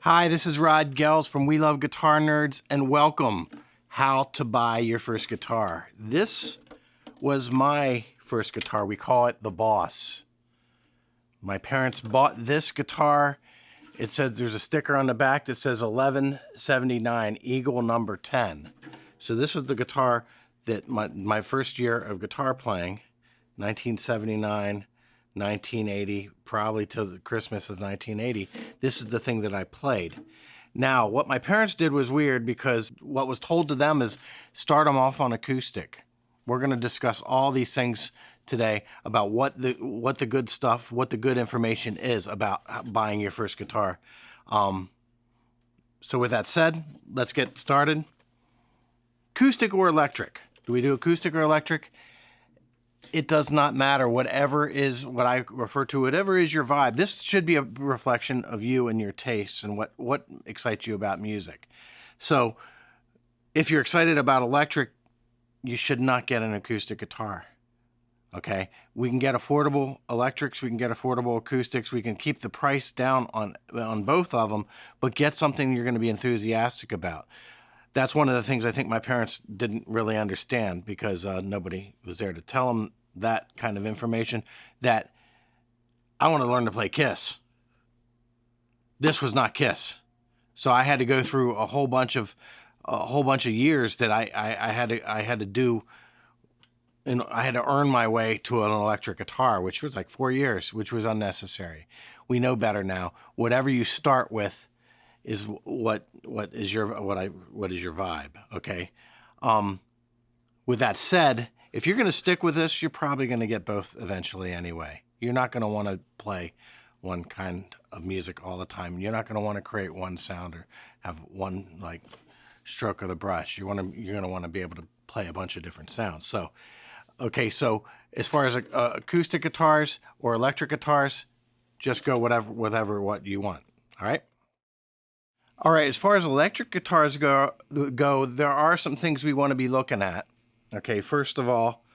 Hi, this is Rod Gels from We Love Guitar Nerds, and welcome. How to buy your first guitar. This was my first guitar. We call it the Boss. My parents bought this guitar. It says there's a sticker on the back that says 1179 Eagle number 10. So this was the guitar that my first year of guitar playing, 1979, 1980, probably till the Christmas of 1980. This is the thing that I played. Now, what my parents did was weird because what was told to them is start them off on acoustic. We're going to discuss all these things today about what the good stuff, what the good information is about buying your first guitar. So with that said, let's get started. Acoustic or electric? Do we do acoustic or electric? It does not matter. Whatever is what I refer to, whatever is your vibe. This should be a reflection of you and your tastes and what excites you about music. So if you're excited about electric, you should not get an acoustic guitar. Okay? We can get affordable electrics, we can get affordable acoustics, we can keep the price down on both of them, but get something you're going to be enthusiastic about. That's one of the things I think my parents didn't really understand because nobody was there to tell them that kind of information, that I want to learn to play Kiss. This was not Kiss. So I had to go through a whole bunch of years that I had to do, and I had to earn my way to an electric guitar, which was like 4 years, which was unnecessary. We know better now. Whatever you start with is what is your vibe, okay? With that said, if you're going to stick with this, you're probably going to get both eventually anyway. You're not going to want to play one kind of music all the time. You're not going to want to create one sound or have one like stroke of the brush. You're going to want to be able to play a bunch of different sounds. So, okay, so as far as acoustic guitars or electric guitars, just go what you want. All right. All right, as far as electric guitars go, there are some things we want to be looking at. Okay, first of all,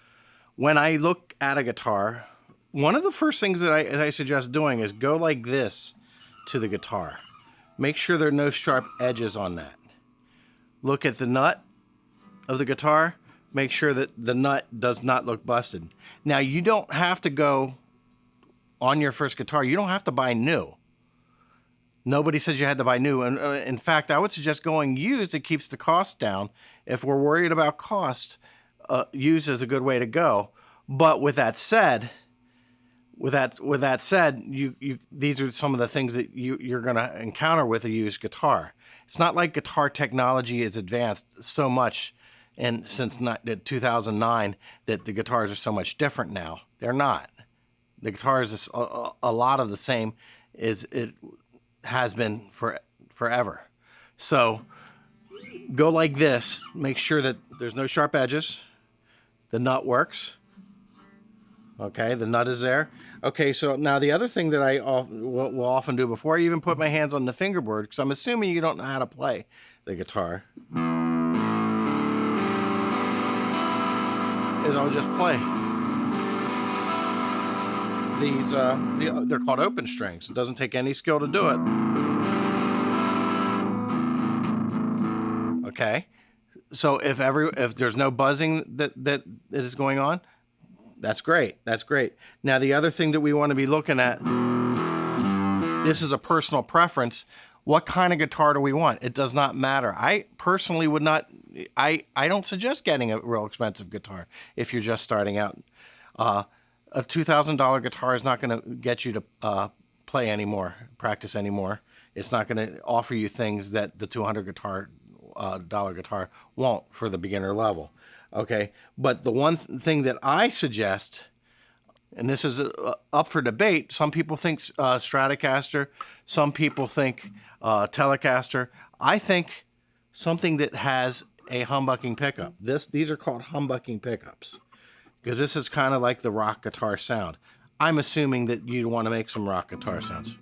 when I look at a guitar, one of the first things that I suggest doing is go like this to the guitar. Make sure there are no sharp edges on that. Look at the nut of the guitar. Make sure that the nut does not look busted. Now, you don't have to go on your first guitar. You don't have to buy new. Nobody says you had to buy new. And in fact, I would suggest going used. It keeps the cost down. If we're worried about cost, used is a good way to go. But with that said, these are some of the things that you're going to encounter with a used guitar. It's not like guitar technology is advanced so much since 2009 that the guitars are so much different now. They're not. The guitar is a lot of the same as it has been forever. So go like this. Make sure that there's no sharp edges. The nut works. Okay, the nut is there. Okay, so now the other thing that I will often do before I even put my hands on the fingerboard, because I'm assuming you don't know how to play the guitar, is I'll just play. These they're called open strings. It doesn't take any skill to do it. Okay, so if there's no buzzing that is going on, that's great. That's great. Now the other thing that we want to be looking at, this is a personal preference. What kind of guitar do we want? It does not matter. I personally would not. I don't suggest getting a real expensive guitar if you're just starting out. A $2,000 guitar is not going to get you to play anymore, practice anymore. It's not going to offer you things that the $200 dollar guitar won't for the beginner level. Okay, but the one thing that I suggest, and this is up for debate, some people think Stratocaster, some people think Telecaster. I think something that has a humbucking pickup. These are called humbucking pickups, because this is kind of like the rock guitar sound. I'm assuming that you want to make some rock guitar sounds.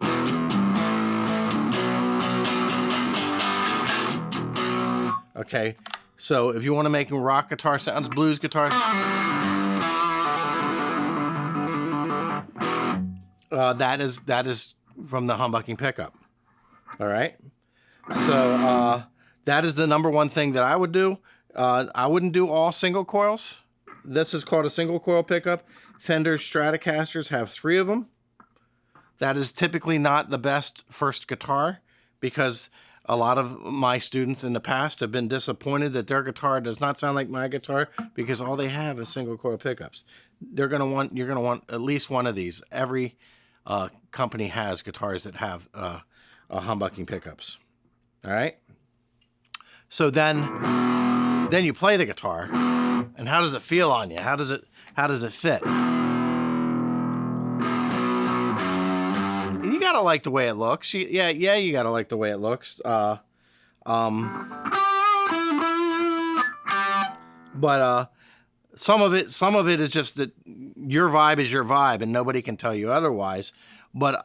Okay, so if you want to make rock guitar sounds, blues guitars, that is from the humbucking pickup. All right, So that is the number one thing that I would do. I wouldn't do all single coils. This is called a single coil pickup. Fender Stratocasters have 3 of them. That is typically not the best first guitar, because a lot of my students in the past have been disappointed that their guitar does not sound like my guitar because all they have is single coil pickups. You're gonna want at least one of these. Every company has guitars that have humbucking pickups. All right. So then you play the guitar, and how does it feel on you? How does it fit? And you gotta like the way it looks. Yeah, you gotta like the way it looks. But some of it is just that your vibe is your vibe, and nobody can tell you otherwise. But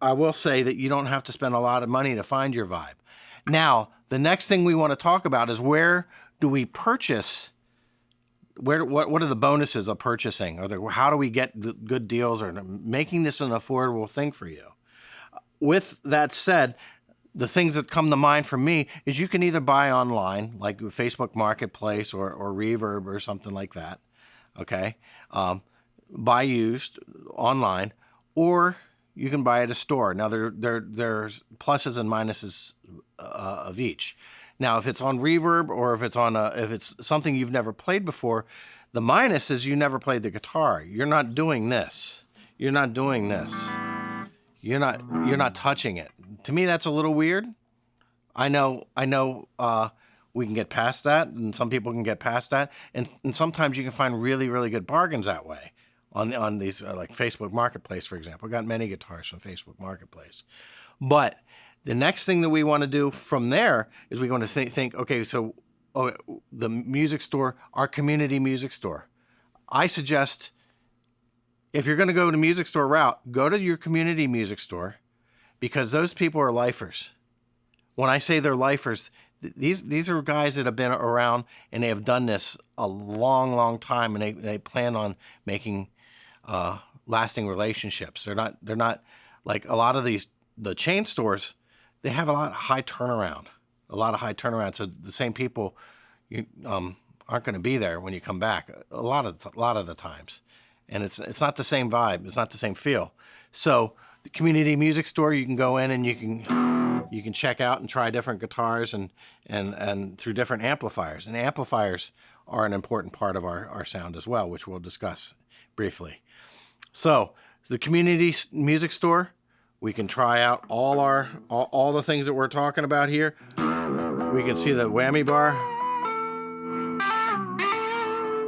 I will say that you don't have to spend a lot of money to find your vibe. Now, the next thing we want to talk about is, where do we purchase? What are the bonuses of purchasing? Or how do we get the good deals, or making this an affordable thing for you? With that said, the things that come to mind for me is you can either buy online, like Facebook Marketplace or Reverb or something like that, okay? Buy used online, or you can buy at a store. Now, there's pluses and minuses of each. Now, if it's on Reverb, or if it's something you've never played before, the minus is you never played the guitar. You're not doing this. You're not doing this. You're not touching it. To me, that's a little weird. I know. We can get past that, and some people can get past that, and sometimes you can find really, really good bargains that way on these like Facebook Marketplace, for example. I got many guitars from Facebook Marketplace, but the next thing that we want to do from there is we want to think, okay, so the music store, our community music store. I suggest, if you're going to go to music store route, go to your community music store, because those people are lifers. When I say they're lifers, these are guys that have been around, and they have done this a long, long time, and they plan on making lasting relationships. They're not like a lot of the chain stores. They have a lot of high turnaround. So the same people aren't going to be there when you come back a lot of the times, and it's not the same vibe. It's not the same feel. So the community music store, you can go in and you can check out and try different guitars and through different amplifiers. And amplifiers are an important part of our sound as well, which we'll discuss briefly. So the community music store, we can try out all the things that we're talking about here. We can see the whammy bar.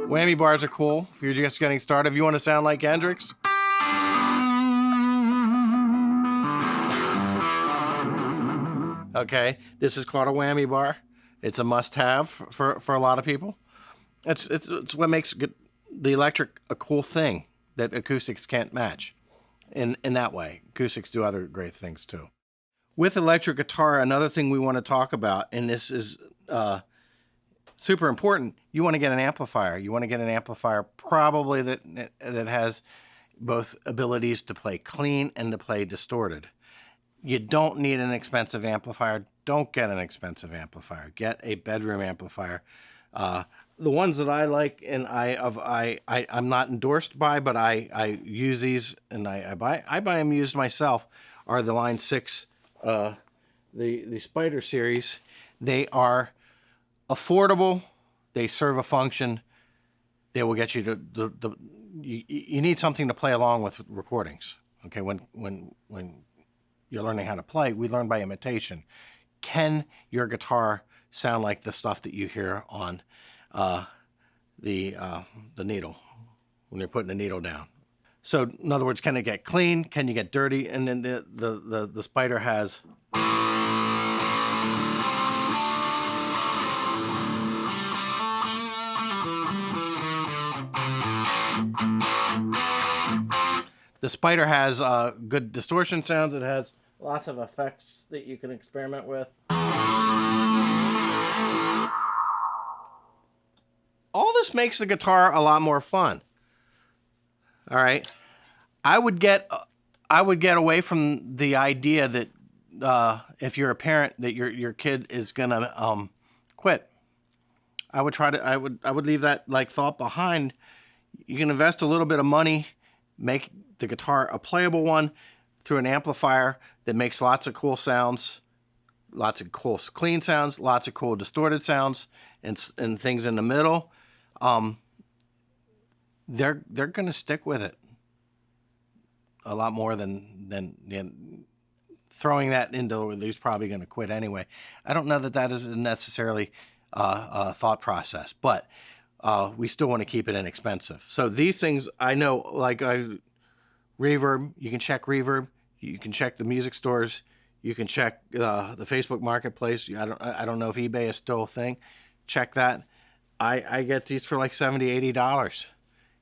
Whammy bars are cool if you're just getting started. If you want to sound like Hendrix. Okay, this is called a whammy bar. It's a must-have for a lot of people. It's what makes the electric a cool thing that acoustics can't match. In that way, acoustics do other great things too. With electric guitar, another thing we want to talk about, and this is super important, you want to get an amplifier. You want to get an amplifier probably that has both abilities to play clean and to play distorted. You don't need an expensive amplifier. Don't get an expensive amplifier. Get a bedroom amplifier. The ones that I like, and I'm not endorsed by, but I use these, and I buy them used myself, are the Line 6, the Spider series. They are affordable. They serve a function. They will get you to you need something to play along with recordings. Okay, when you're learning how to play, we learn by imitation. Can your guitar sound like the stuff that you hear on the needle when you're putting the needle down? So in other words, can it get clean? Can you get dirty? And then the Spider has good distortion sounds. It has lots of effects that you can experiment with. All this makes the guitar a lot more fun. All right, I would get away from the idea that if you're a parent that your kid is gonna quit, I would leave that like thought behind. You can invest a little bit of money, make the guitar a playable one through an amplifier that makes lots of cool sounds, lots of cool clean sounds, lots of cool distorted sounds, and things in the middle. They're going to stick with it a lot more than throwing that into who's probably going to quit anyway. I don't know that is necessarily a thought process, but we still want to keep it inexpensive. So these things, I know, like Reverb, you can check Reverb, you can check the music stores, you can check the Facebook Marketplace. I don't know if eBay is still a thing. Check that. I get these for like $70, $80.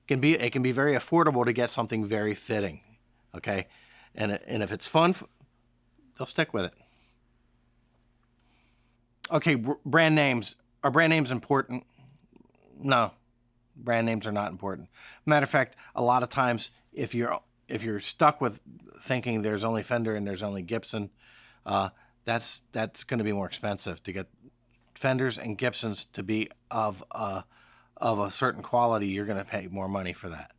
It can be very affordable to get something very fitting, okay? And if it's fun, they'll stick with it. Okay, brand names. Are brand names important? No, brand names are not important. Matter of fact, a lot of times if you're stuck with thinking there's only Fender and there's only Gibson, that's going to be more expensive. To get Fenders and Gibsons to be of a certain quality, you're going to pay more money for that.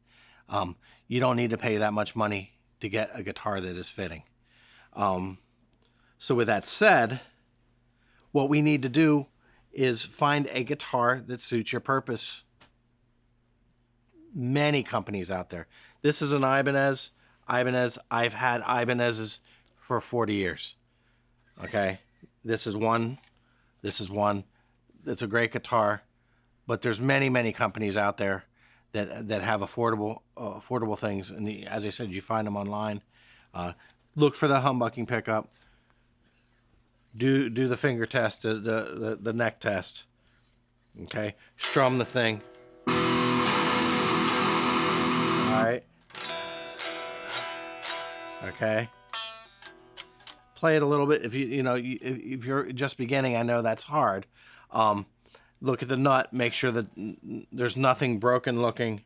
You don't need to pay that much money to get a guitar that is fitting. So with that said, what we need to do is find a guitar that suits your purpose. Many companies out there. This is an Ibanez. I've had Ibanez's for 40 years. Okay, this is one. It's a great guitar, but there's many companies out there that have affordable things. And as I said, you find them online. Look for the humbucking pickup. Do the finger test, the neck test. Okay, strum the thing. All right. Okay. Play it a little bit. If if you're just beginning, I know that's hard. Look at the nut. Make sure that there's nothing broken looking.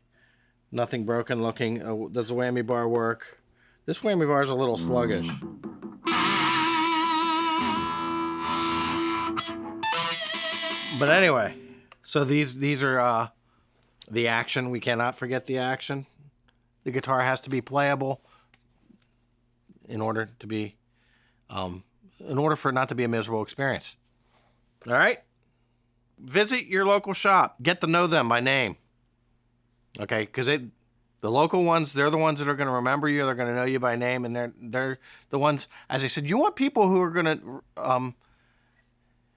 Does the whammy bar work? This whammy bar is a little sluggish. But anyway, so these are the action. We cannot forget the action. The guitar has to be playable in order for it not to be a miserable experience. All right? Visit your local shop. Get to know them by name. Okay? Because the local ones, they're the ones that are going to remember you. They're going to know you by name, and they're the ones. As I said, you want people who are going to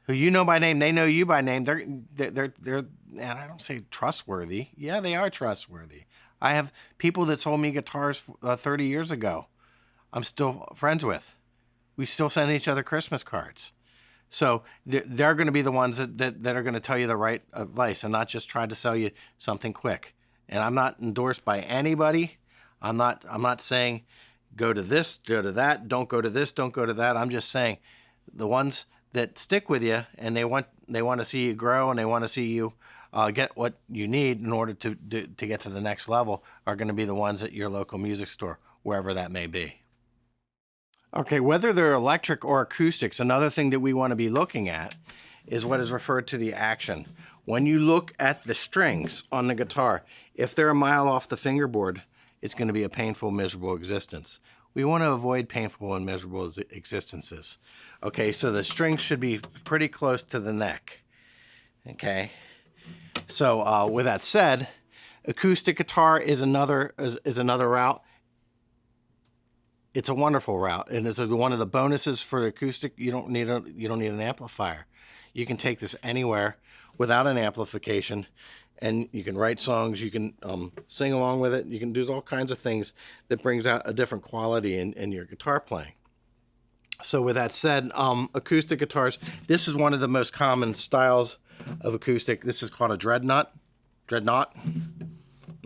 who you know by name. They know you by name. They're and I don't say trustworthy. Yeah, they are trustworthy. I have people that sold me guitars 30 years ago. I'm still friends with. We still send each other Christmas cards. So they're going to be the ones that are going to tell you the right advice and not just try to sell you something quick. And I'm not endorsed by anybody. I'm not saying go to this, go to that, don't go to this, don't go to that. I'm just saying the ones that stick with you and they want to see you grow and they want to see you get what you need in order to get to the next level are going to be the ones at your local music store, wherever that may be. Okay, whether they're electric or acoustics, another thing that we want to be looking at is what is referred to the action. When you look at the strings on the guitar, if they're a mile off the fingerboard, it's going to be a painful, miserable existence. We want to avoid painful and miserable existences. Okay, so the strings should be pretty close to the neck. Okay, so with that said, acoustic guitar is another route. It's a wonderful route, and it's one of the bonuses for acoustic. You don't need an amplifier. You can take this anywhere without an amplification, and you can write songs. You can sing along with it. You can do all kinds of things that brings out a different quality in your guitar playing. So with that said, acoustic guitars. This is one of the most common styles of acoustic. This is called a dreadnought.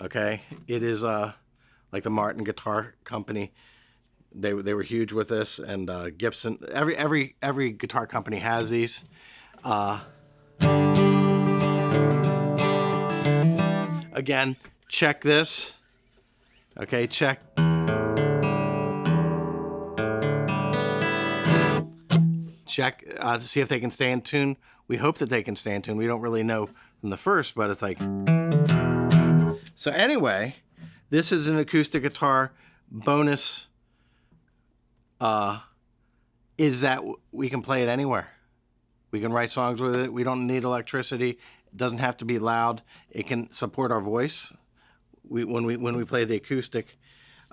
Okay, it is like the Martin Guitar Company. They were huge with this, and Gibson. Every guitar company has these. Again, check this. Okay, check. check to see if they can stay in tune. We hope that they can stay in tune. We don't really know from the first, but it's like... So anyway, this is an acoustic guitar bonus, is that we can play it anywhere. We can write songs with it. We don't need electricity. It doesn't have to be loud. It can support our voice. When we play the acoustic,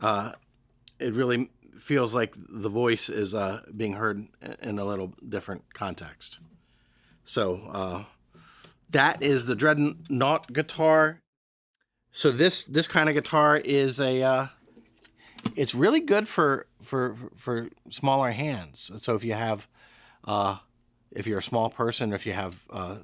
it really feels like the voice is being heard in a little different context. So that is the Dreadnought guitar. So this kind of guitar is it's really good for smaller hands. So if you have if you're a small person, or if you have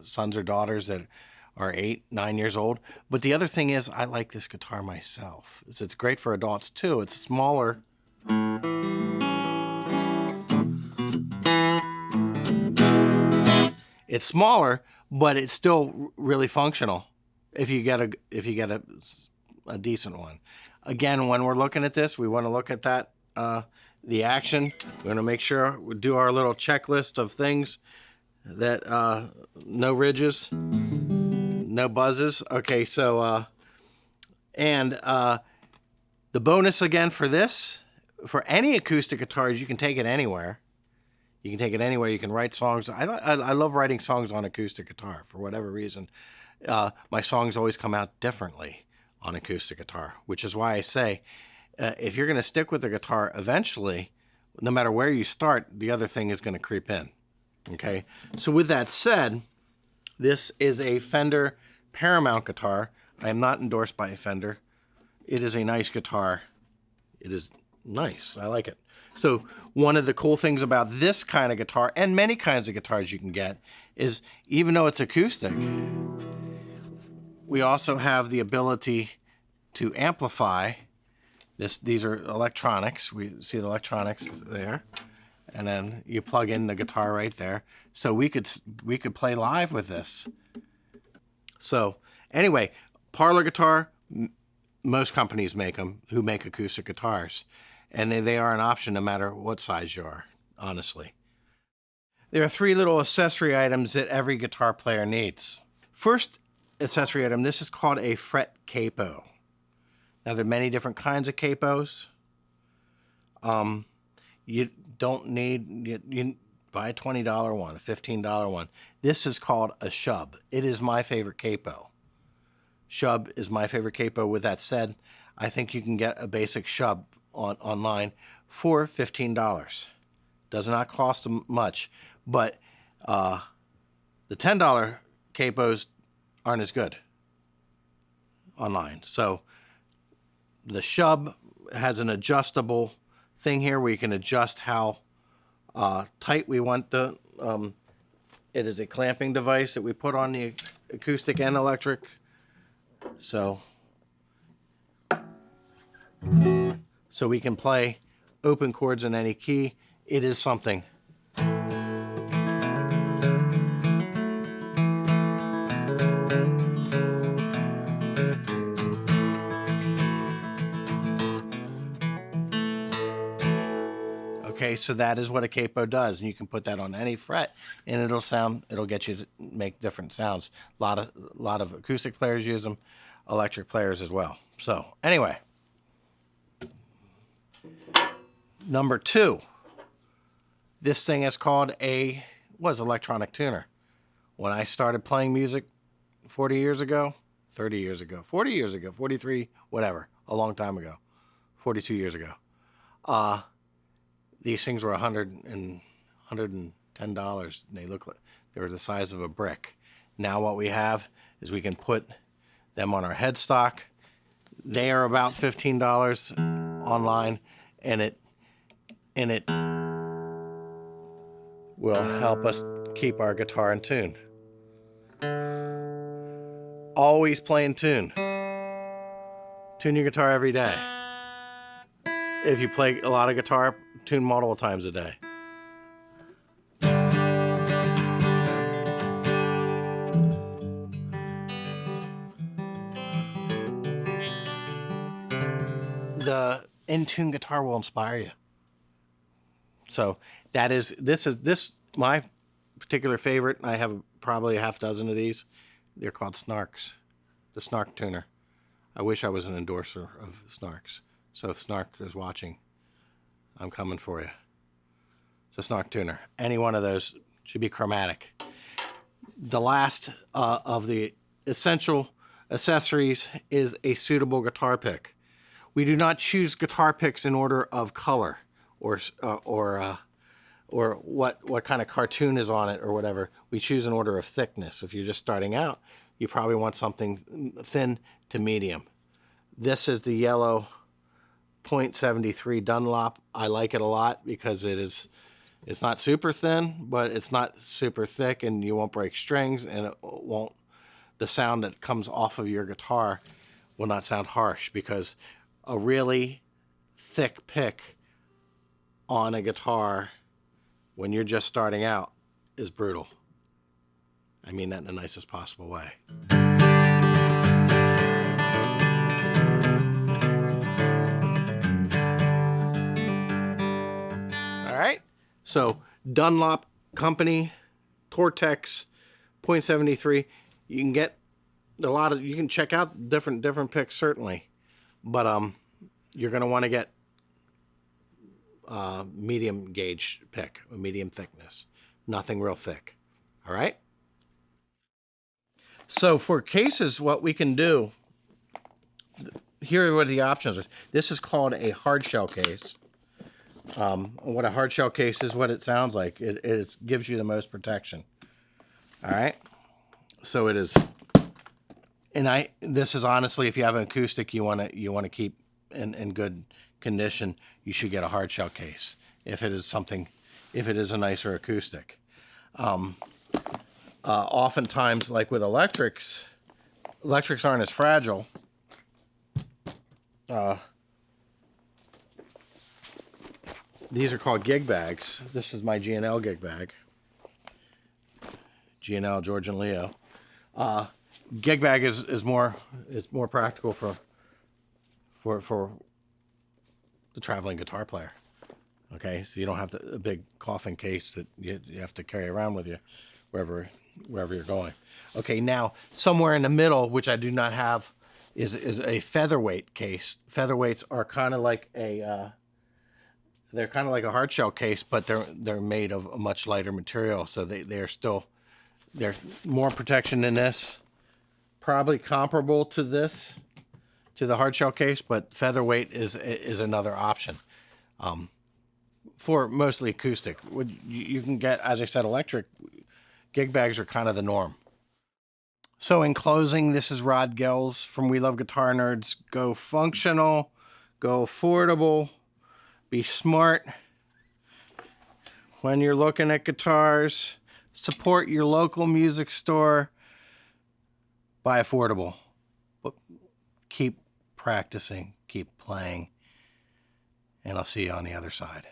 sons or daughters that are 8, 9 years old. But the other thing is, I like this guitar myself. It's great for adults too. It's smaller. It's smaller, but it's still really functional if you get a decent one. Again, when we're looking at this, we want to look at that the action. We want to make sure we do our little checklist of things that no ridges, no buzzes. Okay, so the bonus again for this, for any acoustic guitars, you can take it anywhere. You can take it anywhere. You can write songs. I love writing songs on acoustic guitar for whatever reason. My songs always come out differently on acoustic guitar, which is why I say, if you're going to stick with the guitar, eventually, no matter where you start, the other thing is going to creep in. Okay? So with that said, this is a Fender Paramount guitar. I am not endorsed by Fender. It is a nice guitar. It is nice. I like it. So one of the cool things about this kind of guitar, and many kinds of guitars you can get, is even though it's acoustic, we also have the ability to amplify. These are electronics. We see the electronics there. And then you plug in the guitar right there. So we could play live with this. So anyway, parlor guitar, most companies make them who make acoustic guitars. And they are an option no matter what size you are, honestly. There are 3 little accessory items that every guitar player needs. First accessory item, this is called a fret capo. Now, there are many different kinds of capos. You don't need, you buy a $20 one, a $15 one. This is called a shub. It is my favorite capo. Shub is my favorite capo. With that said, I think you can get a basic shub online for $15. Does not cost much, but the $10 capos aren't as good online. So the shub has an adjustable thing here where you can adjust how tight we want the it is a clamping device that we put on the acoustic and electric. So we can play open chords in any key. It is something. Okay, so that is what a capo does, and you can put that on any fret, and it'll get you to make different sounds. A lot of acoustic players use them, electric players as well. So anyway, number 2, this thing is called was electronic tuner. When I started playing music 40 years ago, 30 years ago, 40 years ago, 43, whatever, a long time ago, 42 years ago, these things were $110. They were the size of a brick. Now what we have is we can put them on our headstock. They are about $15 online, and it will help us keep our guitar in tune. Always play in tune. Tune your guitar every day. If you play a lot of guitar, tune multiple times a day. The in-tune guitar will inspire you. So this my particular favorite, I have probably a half dozen of these. They're called Snarks, the Snark tuner. I wish I was an endorser of Snarks. So if Snark is watching, I'm coming for you. It's a Snark tuner. Any one of those should be chromatic. The last of the essential accessories is a suitable guitar pick. We do not choose guitar picks in order of color or what kind of cartoon is on it or whatever. We choose in order of thickness. If you're just starting out, you probably want something thin to medium. This is the yellow .73 Dunlop. I like it a lot because it's not super thin, but it's not super thick, and you won't break strings, and the sound that comes off of your guitar will not sound harsh, because a really thick pick on a guitar when you're just starting out is brutal. I mean that in the nicest possible way. All right, so Dunlop Company, Tortex, .73. You can get you can check out different picks certainly, but you're gonna want to get medium gauge pick, a medium thickness, nothing real thick. All right. So for cases, what we can do, here are what the options are. This is called a hard shell case. What a hard shell case is, what it sounds like. It gives you the most protection. All right. So it is, and this is honestly, if you have an acoustic you want to keep in good condition, you should get a hard shell case if it is a nicer acoustic. Oftentimes, like with electrics aren't as fragile. These are called gig bags. This is my G&L gig bag. G&L, George and Leo. Gig bag is more practical for the traveling guitar player. Okay, so you don't have a big coffin case that you have to carry around with you wherever you're going. Okay, now somewhere in the middle, which I do not have, is a featherweight case. Featherweights are kind of like they're kind of like a hard shell case, but they're made of a much lighter material, so there's more protection than this. Probably comparable to the hard shell case, but featherweight is another option. For mostly acoustic, you can get, as I said, electric gig bags are kind of the norm. So in closing, this is Rod Gels from We Love Guitar Nerds. Go functional, go affordable, be smart. When you're looking at guitars, support your local music store. Buy affordable, but keep practicing, keep playing, and I'll see you on the other side.